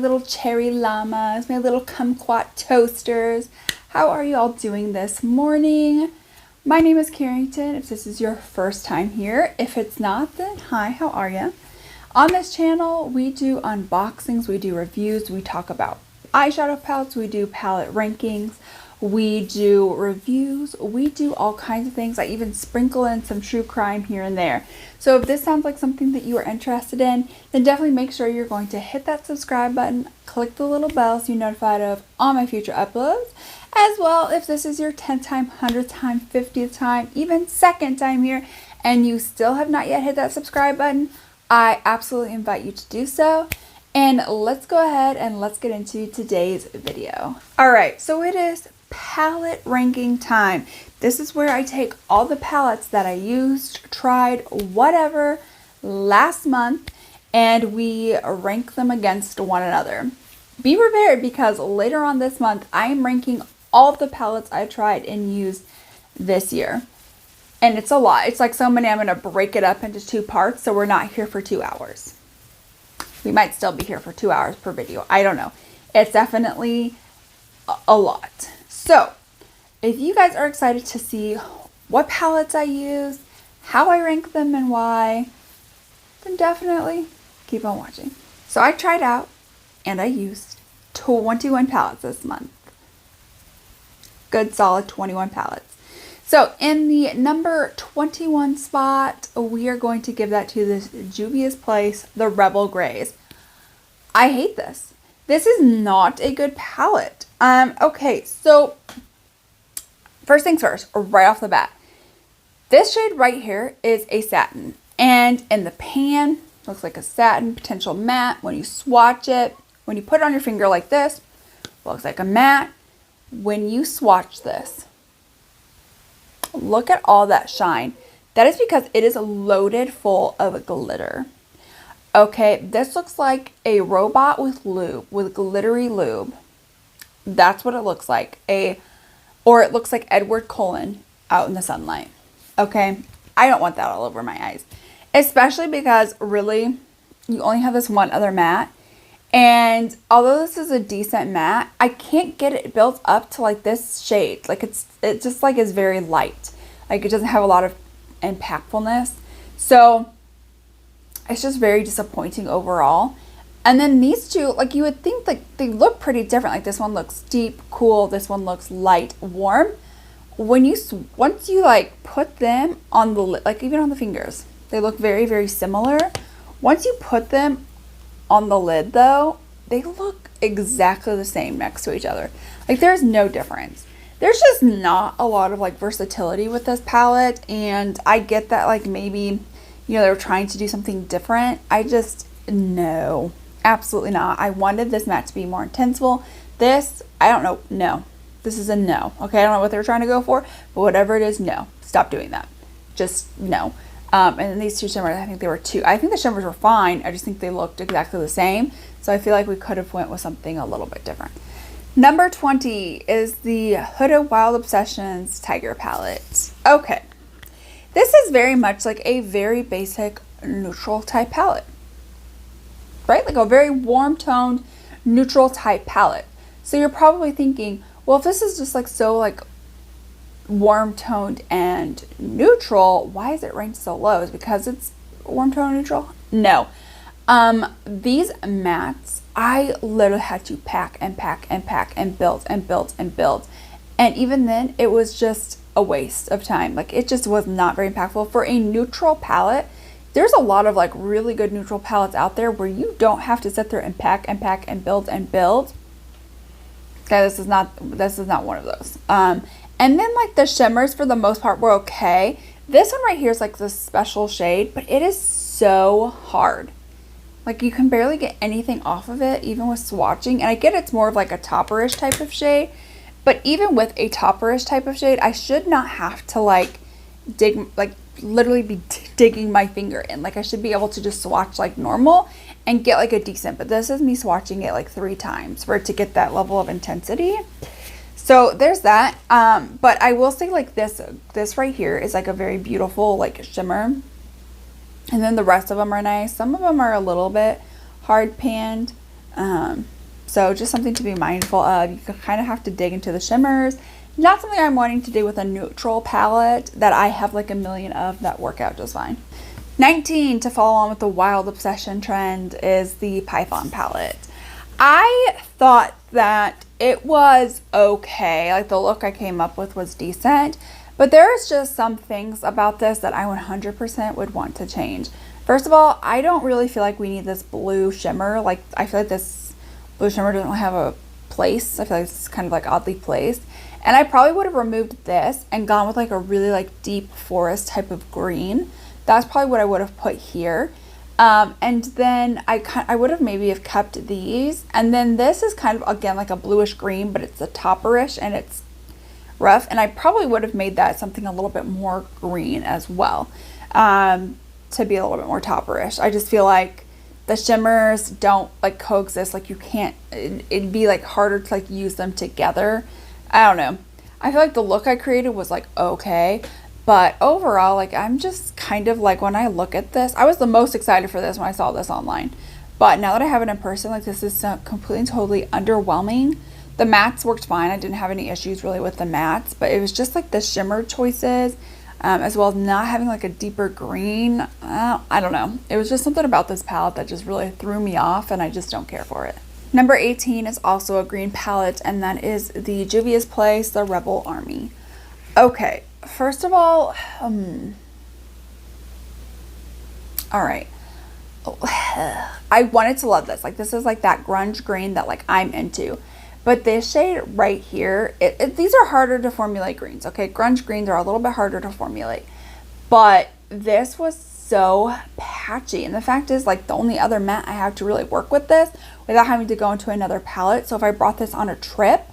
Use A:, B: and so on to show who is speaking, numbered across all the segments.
A: little cherry llamas, my little kumquat toasters. How are you all doing this morning? My name is Carrington, if this is your first time here. If it's not, then hi, how are you? On this channel, we do unboxings, we do reviews, we talk about eyeshadow palettes, we do palette rankings, we do reviews, we do all kinds of things. I even sprinkle in some true crime here and there. So if this sounds like something that you are interested in, then definitely make sure you're going to hit that subscribe button, click the little bell so you're notified of all my future uploads. As well, if this is your 10th time, 100th time, 50th time, even second time here, and you still have not yet hit that subscribe button, I absolutely invite you to do so. And let's go ahead and let's get into today's video. Alright, so it is palette ranking time. This is where I take all the palettes that I used, tried, whatever, last month, and we rank them against one another. Be prepared because later on this month, I am ranking all of the palettes I tried and used this year. And it's a lot. It's like so many, I'm going to break it up into two parts, so we're not here for 2 hours. We might still be here for 2 hours per video. I don't know. It's definitely a lot. So, if you guys are excited to see what palettes I use, how I rank them and why, then definitely keep on watching. So I tried out and I used 21 palettes this month. Good solid 21 palettes. So in the number 21 spot, we are going to give that to this Juvia's Place, the Rebel Grays. I hate this. This is not a good palette. Okay, so first things first, right off the bat. This shade right here is a satin. And in the pan, looks like a satin, potential matte. When you swatch it, when you put it on your finger like this, looks like a matte. When you swatch this, look at all that shine. That is because it is loaded full of glitter. Okay, this looks like a robot with lube, with glittery lube. That's what it looks like. Or it looks like Edward Cullen out in the sunlight. Okay, I don't want that all over my eyes. Especially because really, you only have this one other matte. And although this is a decent matte, I can't get it built up to like this shade. Like it just like is very light. Like it doesn't have a lot of impactfulness. So it's just very disappointing overall. And then these two, like you would think like they look pretty different. Like this one looks deep, cool. This one looks light, warm. Once you like put them on the lid, like even on the fingers, they look very, very similar. Once you put them on the lid though, they look exactly the same next to each other. Like there's no difference. There's just not a lot of like versatility with this palette, and I get that like maybe, you know, they were trying to do something different. No, absolutely not. I wanted this matte to be more intenseful. This, I don't know, no. This is a no. Okay, I don't know what they were trying to go for, but whatever it is, no. Stop doing that. Just no. And then these two shimmers, I think they were I think the shimmers were fine. I just think they looked exactly the same. So I feel like we could have went with something a little bit different. Number 20 is the Huda Wild Obsessions Tiger Palette. Okay. This is very much like a very basic neutral type palette. Right? Like a very warm toned neutral type palette. So you're probably thinking, well, if this is just like so like warm toned and neutral, why is it ranked so low? Is it because it's warm tone neutral? No. These mattes, I literally had to pack and pack and pack and build and build and build. And even then, it was just a waste of time. Like it just was not very impactful. For a neutral palette, there's a lot of like really good neutral palettes out there where you don't have to sit there and pack and pack and build and build. Okay, this is not one of those. And then like the shimmers for the most part were okay. This one right here is like this special shade, but it is so hard. Like you can barely get anything off of it, even with swatching. And I get it's more of like a topperish type of shade, but even with a topperish type of shade, I should not have to like literally be digging my finger in. Like I should be able to just swatch like normal and get like a decent, but this is me swatching it like 3 times for it to get that level of intensity. So there's that. But I will say like this right here is like a very beautiful like shimmer. And then the rest of them are nice. Some of them are a little bit hard panned. So just something to be mindful of. You kind of have to dig into the shimmers. Not something I'm wanting to do with a neutral palette that I have like a million of that work out just fine. 19, to follow on with the wild obsession trend, is the Python palette. I thought that it was okay. Like the look I came up with was decent, but there's just some things about this that I 100% would want to change. First of all, I don't really feel like we need this blue shimmer. Like I feel like this blue shimmer doesn't have a place. I feel like it's kind of like oddly placed. And I probably would have removed this and gone with like a really like deep forest type of green. That's probably what I would have put here. And then I would have maybe have kept these. And then this is kind of, again, like a bluish green, but it's a topperish and it's rough. And I probably would have made that something a little bit more green as well, to be a little bit more topperish. I just feel like the shimmers don't like coexist. Like you can't, it'd be like harder to like use them together. I don't know. I feel like the look I created was like okay. But overall, like I'm just kind of like, when I look at this, I was the most excited for this when I saw this online. But now that I have it in person, like this is completely and totally underwhelming. The mattes worked fine. I didn't have any issues really with the mattes, but it was just like the shimmer choices, as well as not having like a deeper green. I don't know. It was just something about this palette that just really threw me off, and I just don't care for it. Number 18 is also a green palette, and that is the Juvia's Place, the Rebel Army. Okay. First of all, all right. I wanted to love this. Like this is like that grunge green that like I'm into. But this shade right here, these are harder to formulate greens. Okay, grunge greens are a little bit harder to formulate. But this was so patchy. And the fact is, like, the only other matte I have to really work with this without having to go into another palette. So if I brought this on a trip,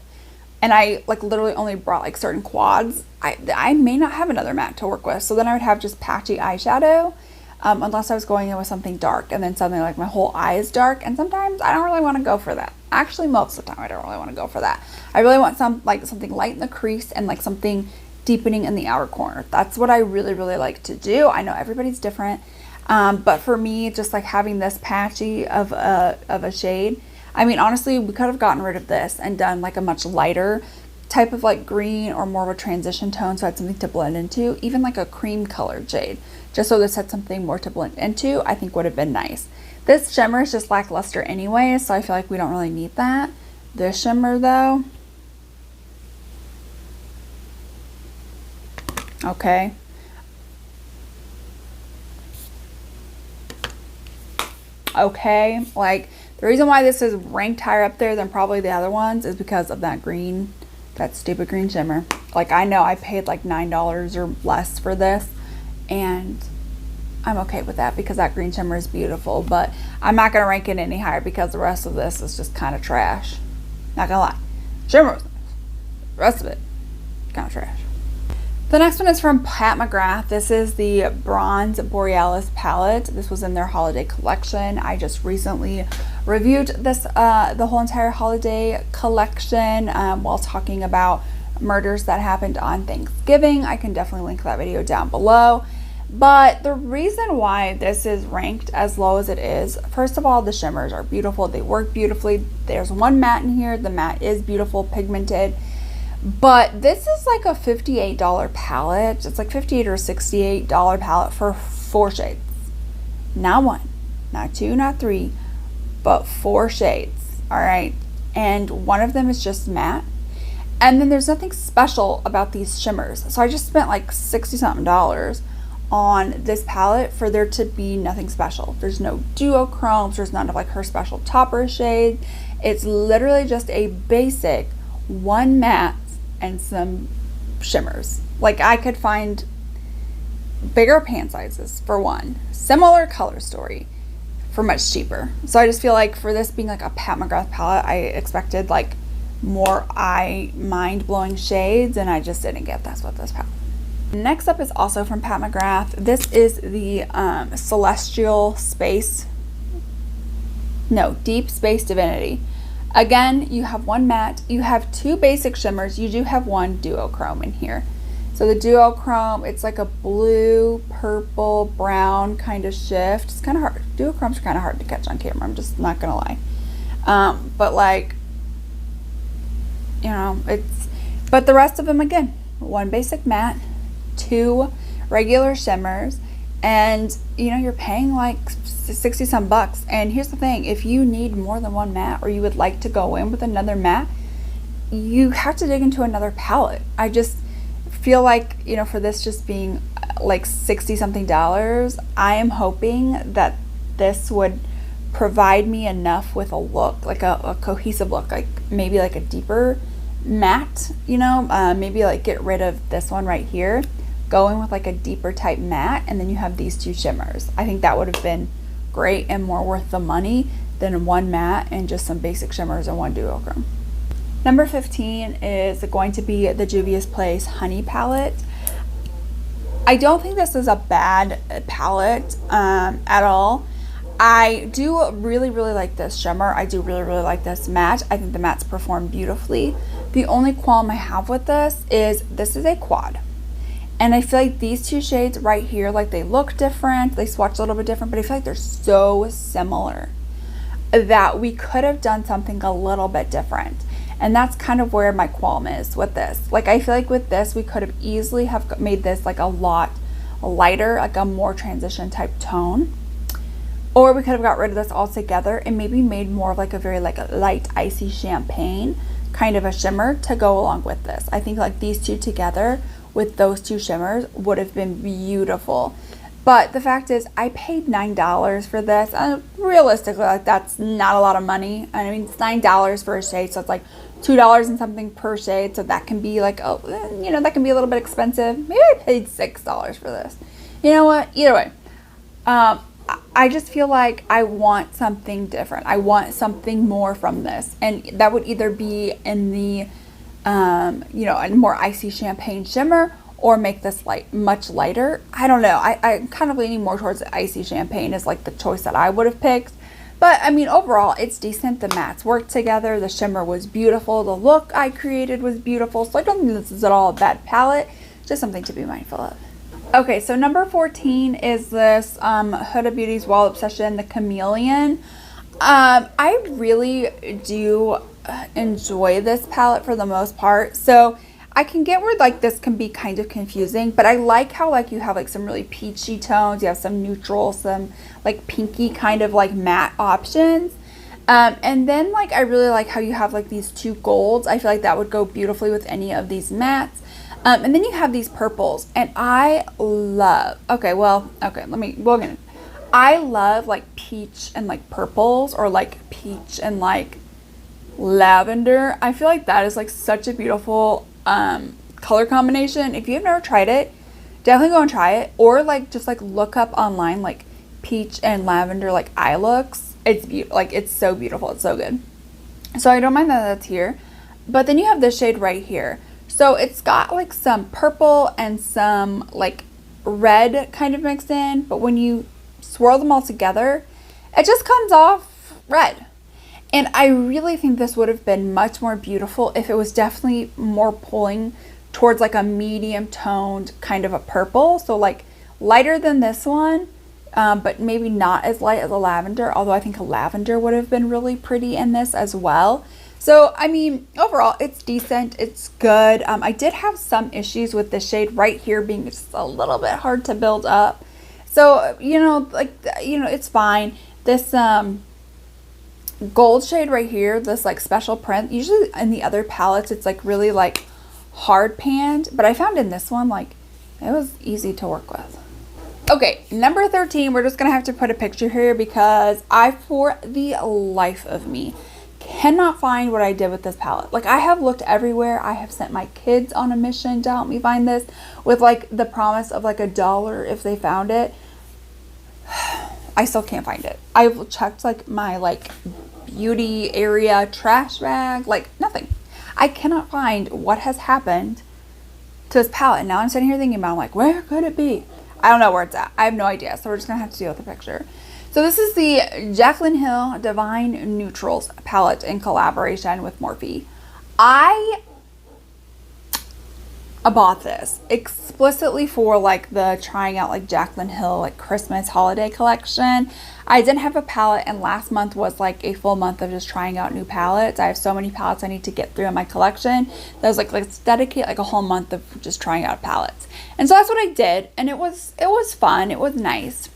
A: and I like literally only brought like certain quads, I may not have another matte to work with. So then I would have just patchy eyeshadow, unless I was going in with something dark, and then suddenly like my whole eye is dark. And sometimes I don't really want to go for that. Actually, most of the time I don't really want to go for that. I really want something light in the crease and like something deepening in the outer corner. That's what I really, really like to do. I know everybody's different, but for me, just like having this patchy of a shade. I mean, honestly, we could have gotten rid of this and done like a much lighter type of like green or more of a transition tone, so I had something to blend into, even like a cream colored shade, just so this had something more to blend into. I think would have been nice. This shimmer is just lackluster anyway, so I feel like we don't really need that. This shimmer though, okay. Okay, like the reason why this is ranked higher up there than probably the other ones is because of that green, that stupid green shimmer. Like I know I paid like $9 or less for this, and I'm okay with that because that green shimmer is beautiful, but I'm not going to rank it any higher because the rest of this is just kind of trash. Not gonna lie. Shimmer was nice. The rest of it, kind of trash. The next one is from Mcgrath. This is the Bronze Borealis palette. This was in their holiday collection. I just recently reviewed this, the whole entire holiday collection, while talking about murders that happened on Thanksgiving. I can definitely link that video down below. But the reason why this is ranked as low as it is, first of all, the shimmers are beautiful. They work beautifully. There's one matte in here. The matte is beautiful, pigmented. But this is like a $58 palette. It's like $58 or $68 palette for 4 shades. Not 1, not 2, not 3, but 4 shades. All right. And one of them is just matte. And then there's nothing special about these shimmers. So I just spent like $60 something on this palette for there to be nothing special. There's no duochromes. There's none of like her special topper shade. It's literally just a basic 1 matte and some shimmers. Like I could find bigger pan sizes for 1, similar color story for much cheaper. So I just feel like for this being like a Mcgrath palette, I expected like more mind-blowing shades, and I just didn't get that's what this palette. Next up is also from Mcgrath. This is the Deep Space Divinity. Again, you have 1 matte, you have 2 basic shimmers, you do have 1 duochrome in here. So the duochrome, it's like a blue, purple, brown kind of shift. It's kind of hard. Duochromes are kind of hard to catch on camera, I'm just not gonna lie. But like, you know, but the rest of them, again, one basic matte, two regular shimmers, and you know, you're paying like 60 some bucks. And here's the thing, if you need more than one matte, or you would like to go in with another matte, you have to dig into another palette. I just feel like, you know, for this just being like 60 something dollars, I am hoping that this would provide me enough with a look, like a cohesive look, like maybe like a deeper matte, you know, maybe like get rid of this one right here, going with like a deeper type matte, and then you have these two shimmers. I think that would have been great and more worth the money than one matte and just some basic shimmers and one duochrome. Number 15 is going to be the Juvia's Place Honey palette. I don't think this is a bad palette at all. I do really like this shimmer. I do really like this matte. I think the mattes perform beautifully. The only qualm I have with this is a quad. And I feel like these two shades right here, like they look different, they swatch a little bit different, but I feel like they're so similar that we could have done something a little bit different. And that's kind of where my qualm is with this. Like, I feel like with this, we could have easily have made this like a lot lighter, like a more transition type tone. Or we could have got rid of this altogether and maybe made more of like a very like a light icy champagne kind of a shimmer to go along with this. I think like these two together with those two shimmers would have been beautiful. But the fact is, I paid $9 for this, and realistically, like, that's not a lot of money. I mean, it's $9 for a shade, so it's like $2 and something per shade, so that can be like, you know, that can be a little bit expensive. Maybe I paid $6 for this. You know what? Either way, I just feel like I want something different. I want something more from this, and that would either be in the, you know, a more icy champagne shimmer, or make this much lighter. I don't know. I'm kind of leaning more towards the icy champagne is like the choice that I would have picked. But I mean, overall, it's decent. The mattes work together. The shimmer was beautiful. The look I created was beautiful. So I don't think this is at all a bad palette. Just something to be mindful of. Okay, so number 14 is this Huda Beauty's Wall Obsession, the Chameleon. I really do enjoy this palette for the most part. So I can get where like this can be kind of confusing, but I like how like you have like some really peachy tones, you have some neutral, some like pinky kind of like matte options. And then like I really like how you have like these two golds. I feel like that would go beautifully with any of these mattes. And then you have these purples, and I love, I love like peach and like purples, or like peach and like lavender. I feel like that is like such a beautiful color combination. If you've never tried it, definitely go and try it, or like just like look up online like peach and lavender like eye looks. It's beautiful. Like, it's so beautiful. It's so good. So I don't mind that that's here. But then you have this shade right here. So it's got like some purple and some like red kind of mixed in, but when you swirl them all together, it just comes off red. And I really think this would have been much more beautiful if it was definitely more pulling towards like a medium toned kind of a purple. So like lighter than this one, but maybe not as light as a lavender, although I think a lavender would have been really pretty in this as well. So, I mean, overall, it's decent. It's good. I did have some issues with the shade right here being just a little bit hard to build up. So, you know, like, you know, it's fine. This gold shade right here, this like special print, usually in the other palettes, it's like really like hard panned. But I found in this one, like, it was easy to work with. Okay, number 13, we're just going to have to put a picture here because I, for the life of me, cannot find what I did with this palette. Like, I have looked everywhere. I have sent my kids on a mission to help me find this with like the promise of like $1 if they found it. I still can't find it. I've checked like my like beauty area trash bag, like nothing. I cannot find what has happened to this palette. And now I'm sitting here thinking about, I'm like, where could it be? I don't know where it's at. I have no idea. So we're just gonna have to deal with the picture. So this is the Jaclyn Hill Divine Neutrals palette in collaboration with Morphe. I I bought this explicitly for like the trying out like Jaclyn Hill like Christmas holiday collection. I didn't have a palette, and last month was like a full month of just trying out new palettes. I have so many palettes I need to get through in my collection that I was like, let's dedicate like a whole month of just trying out palettes. And so that's what I did, and it was fun. It was nice.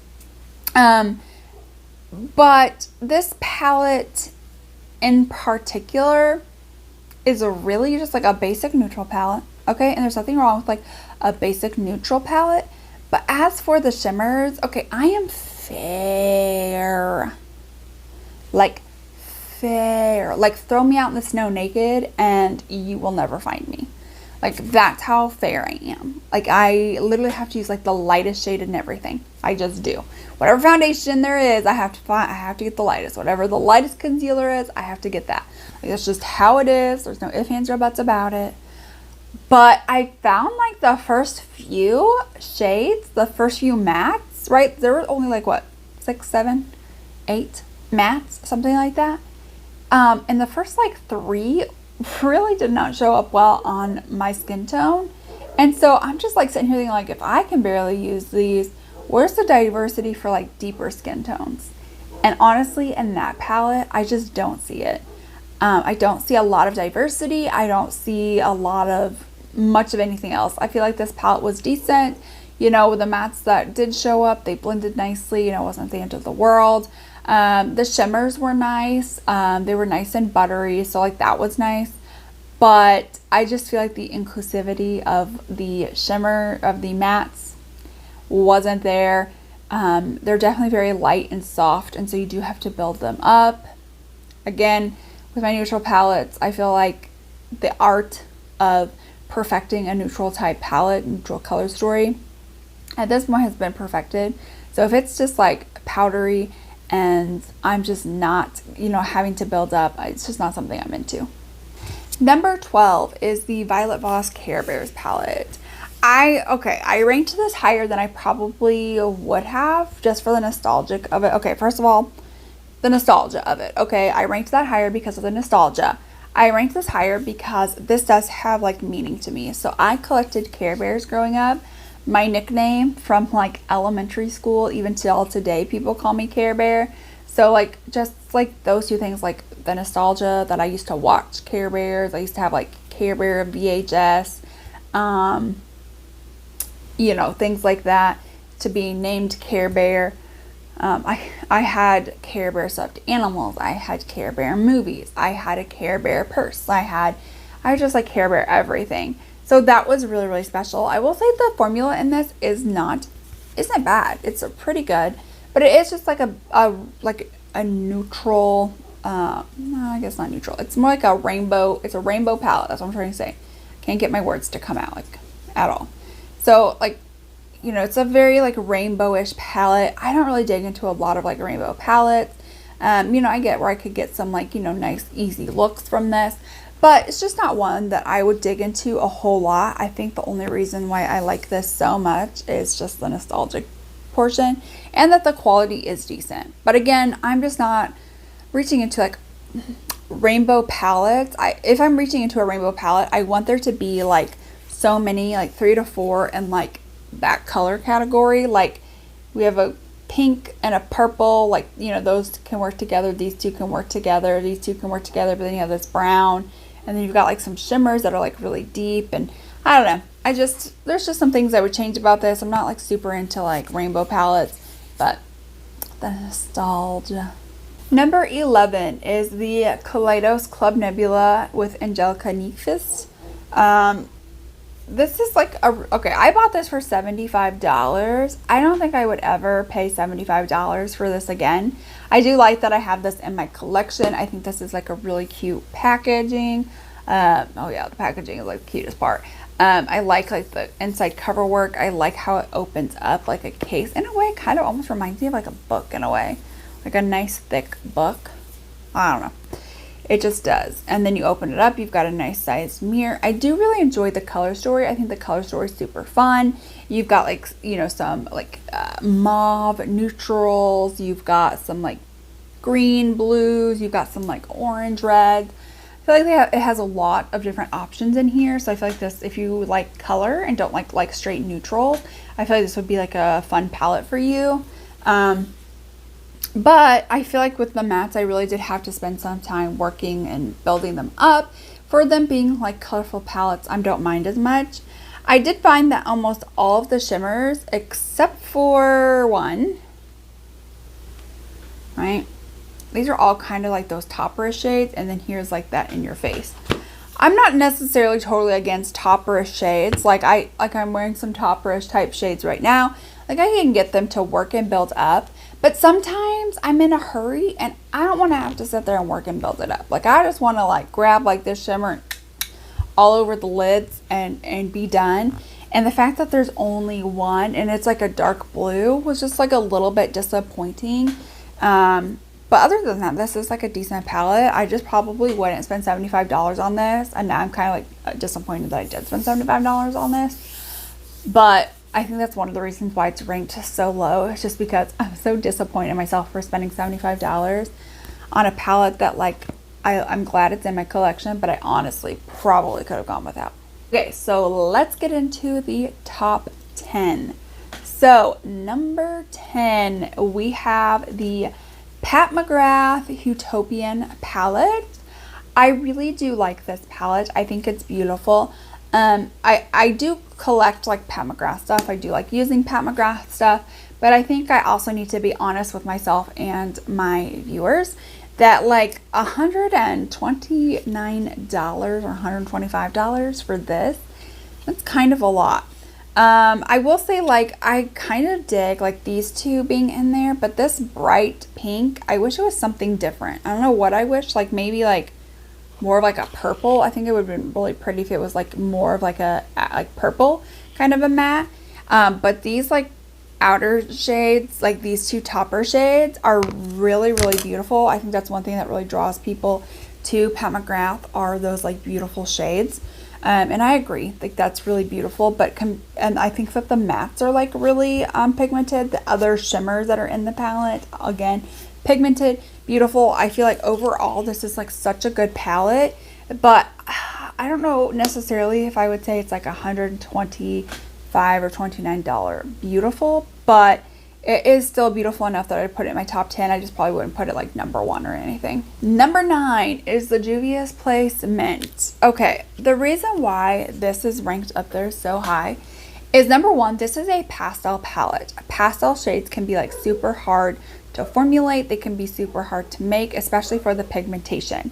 A: But this palette in particular is really just like a basic neutral palette. Okay, and there's nothing wrong with like a basic neutral palette. But as for the shimmers, okay, I am fair. Like fair. Like throw me out in the snow naked and you will never find me. Like that's how fair I am. Like I literally have to use like the lightest shade and everything. I just do. Whatever foundation there is, I have to get the lightest. Whatever the lightest concealer is, I have to get that. Like that's just how it is. There's no ifs, ands, or buts about it. But I found like the first few shades, the first few mattes, right? There were only like what, 6, 7, 8 mattes, something like that. And the first like 3 really did not show up well on my skin tone. And so I'm just like sitting here thinking like, if I can barely use these, where's the diversity for like deeper skin tones? And honestly, in that palette, I just don't see it. I don't see a lot of diversity. I don't see a lot of much of anything else. I feel like this palette was decent. You know, the mattes that did show up, they blended nicely. You know, it wasn't the end of the world. The shimmers were nice. They were nice and buttery, so like that was nice. But I just feel like the inclusivity of the shimmer, of the mattes, wasn't there. They're definitely very light and soft, and so you do have to build them up. Again, with my neutral palettes, I feel like the art of perfecting a neutral type palette, neutral color story, at this point has been perfected. So if it's just like powdery and I'm just not, you know, having to build up, it's just not something I'm into. Number 12 is the Violet Voss Care Bears palette. I ranked this higher than I probably would have, just for the nostalgic of it. Okay, first of all, the nostalgia of it. Okay, I ranked that higher because of the nostalgia. I ranked this higher because this does have like meaning to me. So I collected Care Bears growing up. My nickname from like elementary school, even till today, people call me Care Bear. So like just like those two things, like the nostalgia that I used to watch Care Bears. I used to have like Care Bear VHS, you know, things like that, to be named Care Bear. I had Care Bear stuffed animals. I had Care Bear movies. I had a Care Bear purse. I just like Care Bear everything. So that was really, really special. I will say the formula in this isn't bad. It's pretty good, but it is just like a neutral, no, I guess not neutral. It's more like a rainbow. It's a rainbow palette. That's what I'm trying to say. Can't get my words to come out like at all. So like, you know, it's a very like rainbowish palette. I don't really dig into a lot of like rainbow palettes. You know, I get where I could get some like, you know, nice easy looks from this, but it's just not one that I would dig into a whole lot. I think the only reason why I like this so much is just the nostalgic portion, and that the quality is decent. But again, I'm just not reaching into like rainbow palettes. If I'm reaching into a rainbow palette, I want there to be like so many, like 3 to 4 in like that color category. Like we have a pink and a purple, like, you know, those can work together. These two can work together. These two can work together. But then you have this brown, and then you've got like some shimmers that are like really deep. And I don't know. There's just some things I would change about this. I'm not like super into like rainbow palettes, but the nostalgia. Number 11 is the Kaleidos Club Nebula with Angelica Nyquist. This is like okay, I bought this for $75. I don't think I would ever pay $75 for this again. I do like that I have this in my collection. I think this is like a really cute packaging. Oh yeah, the packaging is like the cutest part. I like the inside cover work. I like how it opens up like a case. In a way, it kind of almost reminds me of like a book in a way. Like a nice thick book. I don't know. It just does. And then you open it up, you've got a nice sized mirror. I do really enjoy the color story. I think the color story is super fun. You've got like, you know, some like mauve neutrals. You've got some like green blues. You've got some like orange reds. feel like it has a lot of different options in here. So I feel like this, if you like color and don't like straight neutrals, I feel like this would be like a fun palette for you. But I feel like with the mattes, I really did have to spend some time working and building them up. For them being like colorful palettes, I don't mind as much. I did find that almost all of the shimmers, except for one, right? These are all kind of like those topperish shades, and then here's like that in your face. I'm not necessarily totally against topperish shades. Like I'm wearing some topperish type shades right now. Like I can get them to work and build up, but sometimes I'm in a hurry and I don't want to have to sit there and work and build it up. Like I just want to like grab like this shimmer all over the lids and be done. And the fact that there's only one and it's like a dark blue was just like a little bit disappointing. But other than that, this is like a decent palette. I just probably wouldn't spend $75 on this. And now I'm kind of like disappointed that I did spend $75 on this. But I think that's one of the reasons why it's ranked so low. It's just because I'm so disappointed in myself for spending $75 on a palette that like, I'm glad it's in my collection, but I honestly probably could have gone without. Okay, so let's get into the top 10. So number 10, we have the Pat McGrath Utopian palette. I really do like this palette. I think it's beautiful. I do collect like Pat McGrath stuff. I do like using Pat McGrath stuff, but I think I also need to be honest with myself and my viewers that like $129 or $125 for this, that's kind of a lot. I will say like I kind of dig like these two being in there, but this bright pink, I wish it was something different. I don't know what I wish, like maybe like more of like a purple. I think it would have been really pretty if it was like more of like a like purple kind of a matte. But these like outer shades, like these two topper shades, are really, really beautiful. I think that's one thing that really draws people to Pat McGrath are those like beautiful shades. And I agree, like that's really beautiful, but and I think that the mattes are like really pigmented. The other shimmers that are in the palette, again, pigmented, beautiful. I feel like overall this is like such a good palette, but I don't know necessarily if I would say it's like $125 or $29 beautiful, but it is still beautiful enough that I'd put it in my top 10. I just probably wouldn't put it like number 1 or anything. Number 9 is the Juvia's Place Mint. Okay, the reason why this is ranked up there so high is number 1, this is a pastel palette. Pastel shades can be like super hard to formulate. They can be super hard to make, especially for the pigmentation.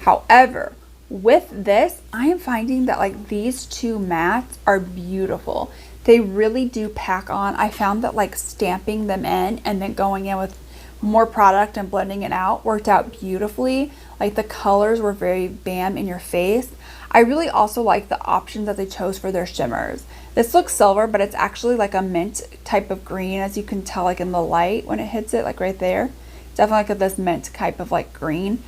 A: However, with this, I am finding that like these two mattes are beautiful. They really do pack on. I found that like stamping them in and then going in with more product and blending it out worked out beautifully. Like the colors were very bam in your face. I really also like the options that they chose for their shimmers. This looks silver, but it's actually like a mint type of green, as you can tell like in the light when it hits it, like right there. Definitely like this mint type of like green.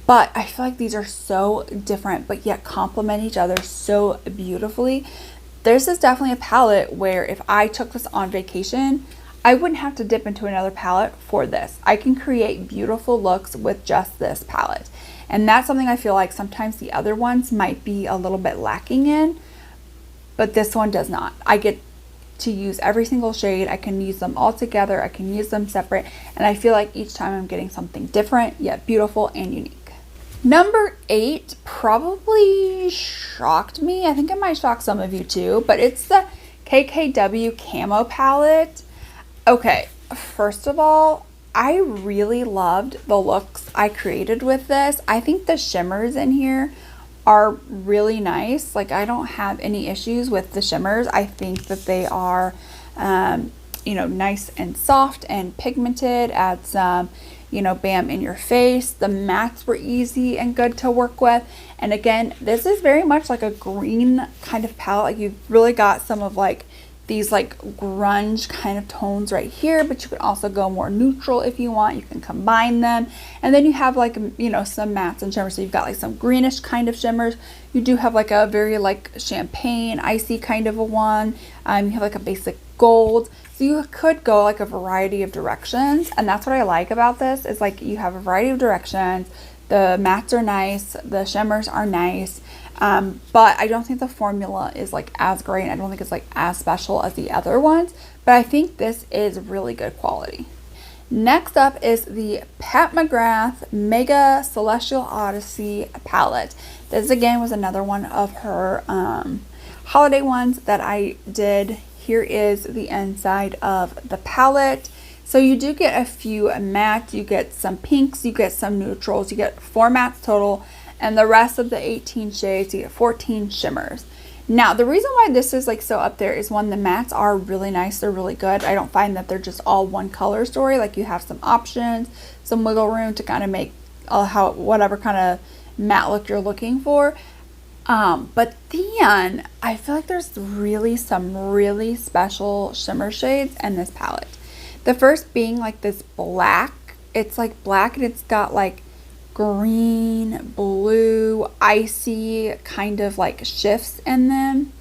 A: But I feel like these are so different, but yet complement each other so beautifully. This is definitely a palette where if I took this on vacation, I wouldn't have to dip into another palette for this. I can create beautiful looks with just this palette. And that's something I feel like sometimes the other ones might be a little bit lacking in, but this one does not. I get to use every single shade. I can use them all together. I can use them separate. And I feel like each time I'm getting something different, yet beautiful and unique. Number 8 probably shocked me. I think it might shock some of you too, but it's the Kkw Camo Palette. Okay, first of all, I really loved the looks I created with this. I think the shimmers in here are really nice. Like I don't have any issues with the shimmers. I think that they are, you know, nice and soft and pigmented. Add some, you know, bam in your face. The mattes were easy and good to work with. And again, this is very much like a green kind of palette. Like you've really got some of like these like grunge kind of tones right here, but you can also go more neutral if you want. You can combine them. And then you have like, you know, some mattes and shimmers. So you've got like some greenish kind of shimmers. You do have like a very like champagne, icy kind of a one. You have like a basic gold. So you could go like a variety of directions. And that's what I like about this is like you have a variety of directions. The mattes are nice, the shimmers are nice, but I don't think the formula is like as great. I don't think it's like as special as the other ones, but I think this is really good quality. Next up is the Pat McGrath Mega Celestial Odyssey palette. This again was another one of her holiday ones that I did. Here is the inside of the palette. So you do get a few mattes, you get some pinks, you get some neutrals, you get 4 mattes total, and the rest of the 18 shades, you get 14 shimmers. Now, the reason why this is like so up there is one, the mattes are really nice, they're really good. I don't find that they're just all one color story. Like you have some options, some wiggle room to kind of make whatever kind of matte look you're looking for. But then I feel like there's some really special shimmer shades in this palette. The first being like this black. It's like black and it's got like green, blue, icy kind of like shifts in them.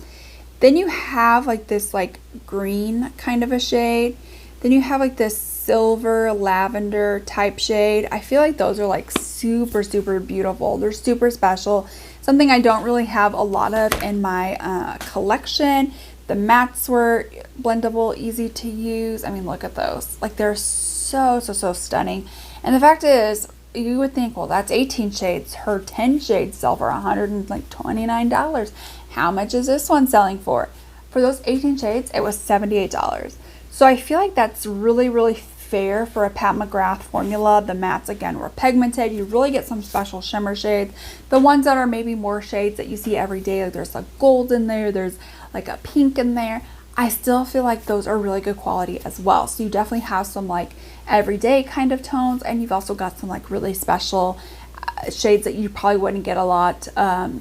A: Then you have like this like green kind of a shade. Then you have like this silver lavender type shade. I feel like those are like super, super beautiful. They're super special. Something I don't really have a lot of in my collection. The mattes were blendable, easy to use. I mean, look at those. Like they're so, so, so stunning. And the fact is, you would think, well, that's 18 shades. Her 10 shades sell for $129. How much is this one selling for? For those 18 shades, it was $78. So I feel like that's really, really fair for a Pat McGrath formula. The mattes, again, were pigmented. You really get some special shimmer shades. The ones that are maybe more shades that you see every day, like there's like gold in there, there's like a pink in there. I still feel like those are really good quality as well. So you definitely have some like everyday kind of tones, and you've also got some like really special shades that you probably wouldn't get a lot,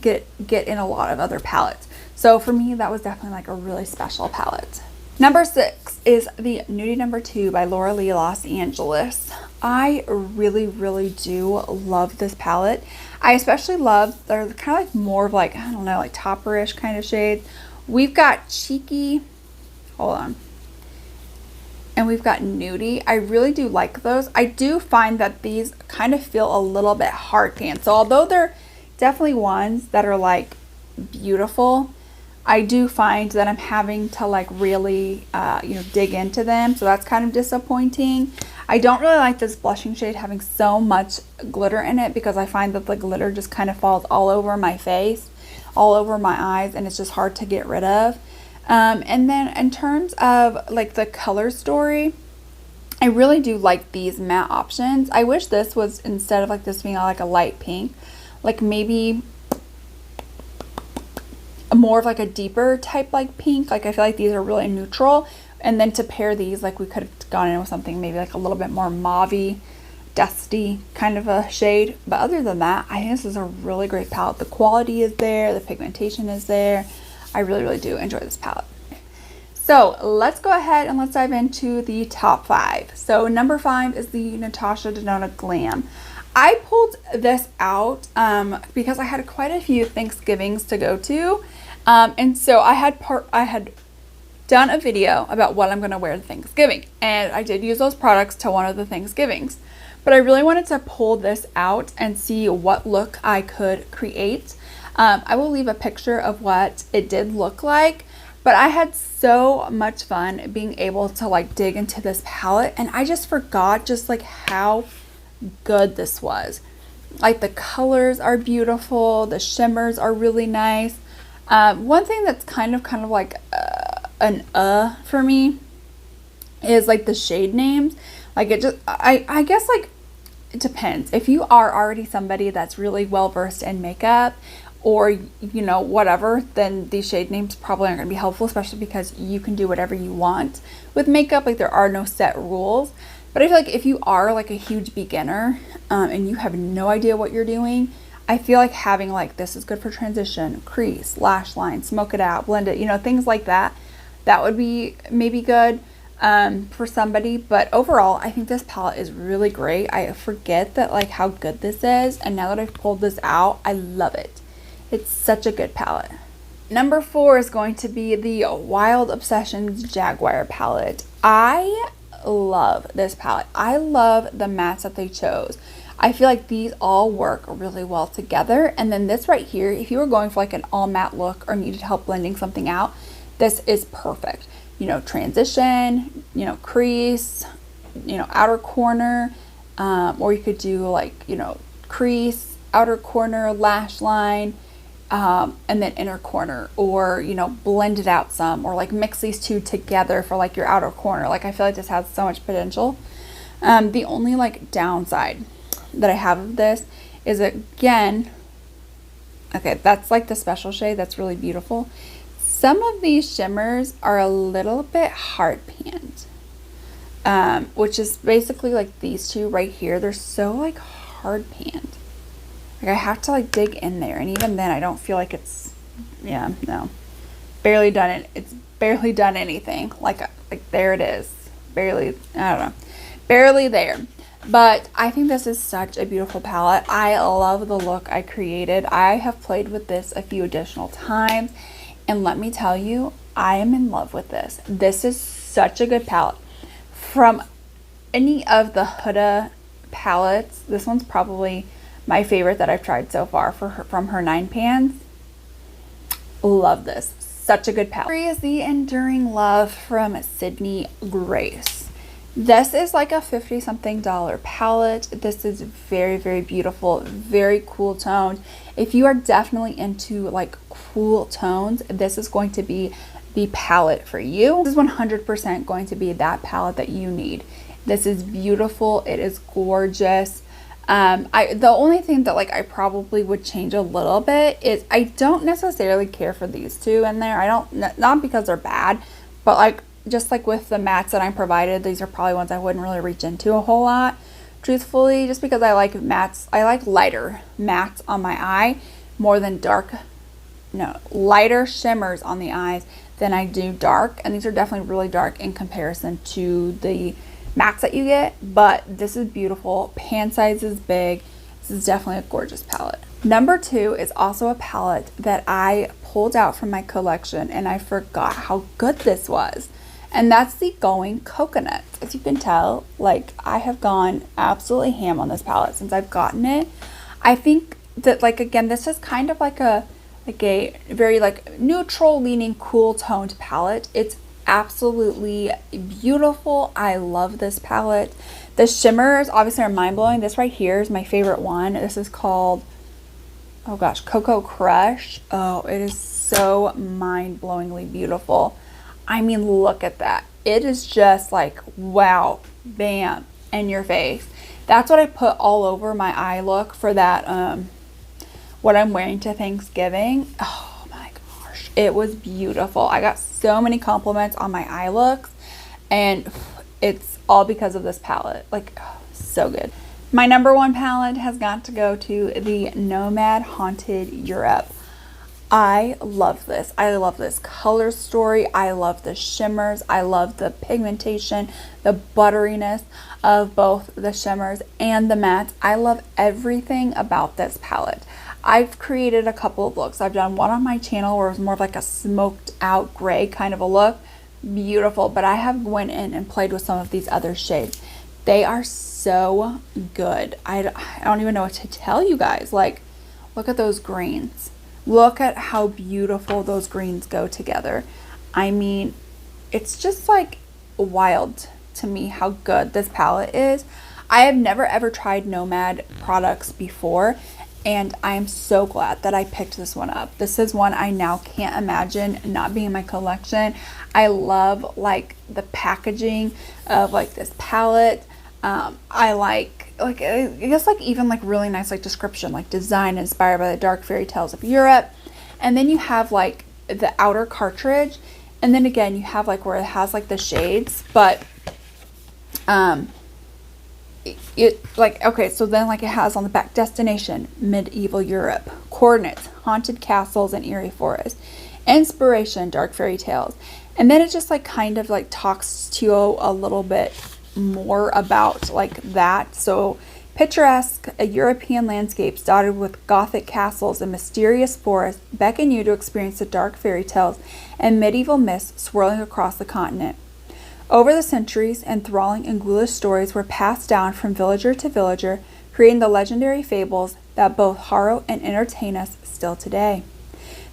A: get in a lot of other palettes. So for me, that was definitely like a really special palette. Number 6 is the Nudie Number 2 by Laura Lee Los Angeles. I really, really do love this palette. I especially love, they're kind of like more of like, I don't know, like topper-ish kind of shades. We've got Cheeky, hold on, and we've got Nudie. I really do like those. I do find that these kind of feel a little bit hard pan. So although they're definitely ones that are like beautiful, I do find that I'm having to like really, dig into them. So that's kind of disappointing. I don't really like this blushing shade having so much glitter in it, because I find that the glitter just kind of falls all over my face, all over my eyes, and it's just hard to get rid of. And then in terms of like the color story, I really do like these matte options. I wish this was, instead of like this being like a light pink, like maybe more of like a deeper type like pink. Like I feel like these are really neutral, and then to pair these, like we could have gone in with something maybe like a little bit more mauvey, dusty kind of a shade. But other than that, I think this is a really great palette. The quality is there, the pigmentation is there. I really, really do enjoy this palette. So let's go ahead and let's dive into the top 5. So number 5 is the Natasha Denona Glam. I pulled this out because I had quite a few Thanksgivings to go to. And so I had done a video about what I'm going to wear to Thanksgiving. And I did use those products to one of the Thanksgivings. But I really wanted to pull this out and see what look I could create. I will leave a picture of what it did look like. But I had so much fun being able to like dig into this palette. And I just forgot just like how good this was. Like the colors are beautiful, the shimmers are really nice. One thing that's kind of like for me is like the shade names. Like it just, I guess like it depends. If you are already somebody that's really well versed in makeup, or whatever, then these shade names probably aren't going to be helpful, especially because you can do whatever you want with makeup. Like there are no set rules. But I feel like if you are like a huge beginner and you have no idea what you're doing, I feel like having like this is good for transition, crease, lash line, smoke it out, blend it, things like that. That would be maybe good for somebody. But overall, I think this palette is really great. I forget that like how good this is. And now that I've pulled this out, I love it. It's such a good palette. Number 4 is going to be the Wild Obsessions Jaguar palette. I love this palette. I love the mattes that they chose. I feel like these all work really well together. And then this right here, if you were going for like an all matte look or needed help blending something out, this is perfect. You know, transition, you know, crease, you know, outer corner, or you could do like, you know, crease, outer corner, lash line, and then inner corner, or, you know, blend it out some, or like mix these two together for like your outer corner. Like I feel like this has so much potential. The only like downside that I have of this is, again, okay, that's like the special shade, that's really beautiful. Some of these shimmers are a little bit hard panned, which is basically like these two right here. They're so like hard panned. Like I have to like dig in there, and even then I don't feel like it's, yeah, no, barely done it. It's barely done anything. Like there it is, barely, I don't know, barely there. But I think this is such a beautiful palette. I love the look I created. I have played with this a few additional times, and let me tell you, I am in love with this. This is such a good palette. From any of the Huda palettes, this one's probably my favorite that I've tried so far from her 9 pans. Love this. Such a good palette. Here is the Enduring Love from Sydney Grace. This is like a $50-something palette. This is very, very beautiful, very cool toned. If you are definitely into like cool tones, this is going to be the palette for you. This is 100% going to be that palette that you need. This is beautiful. It is gorgeous. The only thing that like I probably would change a little bit is I don't necessarily care for these two in there. I don't, not because they're bad, but like just like with the mattes that I'm provided, these are probably ones I wouldn't really reach into a whole lot, truthfully, just because I like mattes. I like lighter mattes on my eye more than lighter shimmers on the eyes than I do dark. And these are definitely really dark in comparison to the mattes that you get, but this is beautiful. Pan size is big. This is definitely a gorgeous palette. Number 2 is also a palette that I pulled out from my collection and I forgot how good this was. And that's the Going Coconut. As you can tell, like I have gone absolutely ham on this palette since I've gotten it. I think that, like, again, this is kind of like a very like neutral leaning, cool toned palette. It's absolutely beautiful. I love this palette. The shimmers obviously are mind-blowing. This right here is my favorite one. This is called, oh gosh, Cocoa Crush. Oh, it is so mind-blowingly beautiful. I mean, look at that. It is just like, wow, bam, in your face. That's what I put all over my eye look for that, what I'm wearing to Thanksgiving. Oh my gosh, it was beautiful. I got so many compliments on my eye looks, and it's all because of this palette. Like, oh, so good. My number 1 palette has got to go to the Nomad Haunted Europe. I love this. I love this color story. I love the shimmers. I love the pigmentation, the butteriness of both the shimmers and the mattes. I love everything about this palette. I've created a couple of looks. I've done one on my channel where it was more of like a smoked out gray kind of a look. Beautiful. But I have went in and played with some of these other shades. They are so good. I don't even know what to tell you guys. Like, look at those greens. Look at how beautiful those greens go together. I mean, it's just like wild to me how good this palette is. I have never ever tried Nomad products before, and I am so glad that I picked this one up. This is one I now can't imagine not being in my collection. I love like the packaging of like this palette. I like I guess like even like really nice like description, like design inspired by the dark fairy tales of Europe. And then you have like the outer cartridge, and then again you have like where it has like the shades, but it like, okay, so then like it has on the back destination, medieval Europe, coordinates, haunted castles and eerie forests, inspiration, dark fairy tales. And then it just like kind of like talks to you a little bit more about like that. So picturesque European landscapes dotted with Gothic castles and mysterious forests beckon you to experience the dark fairy tales and medieval myths swirling across the continent. Over the centuries, enthralling and ghoulish stories were passed down from villager to villager, creating the legendary fables that both horror and entertain us still today.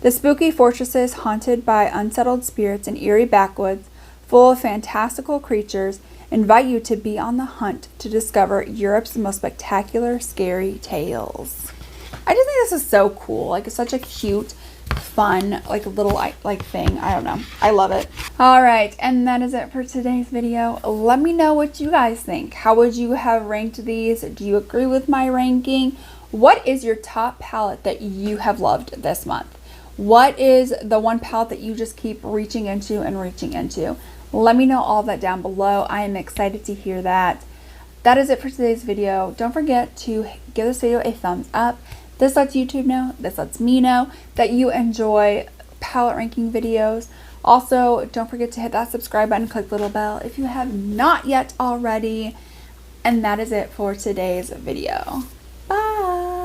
A: The spooky fortresses haunted by unsettled spirits and eerie backwoods, full of fantastical creatures, invite you to be on the hunt to discover Europe's most spectacular scary tales. I just think this is so cool. Like, it's such a cute, fun, like, little, like, thing. I don't know. I love it. All right, and that is it for today's video. Let me know what you guys think. How would you have ranked these? Do you agree with my ranking? What is your top palette that you have loved this month? What is the one palette that you just keep reaching into and reaching into? Let me know all of that down below. I am excited to hear that. That is it for today's video. Don't forget to give this video a thumbs up. This lets YouTube know, this lets me know that you enjoy palette ranking videos. Also, don't forget to hit that subscribe button, click the little bell if you have not yet already. And that is it for today's video.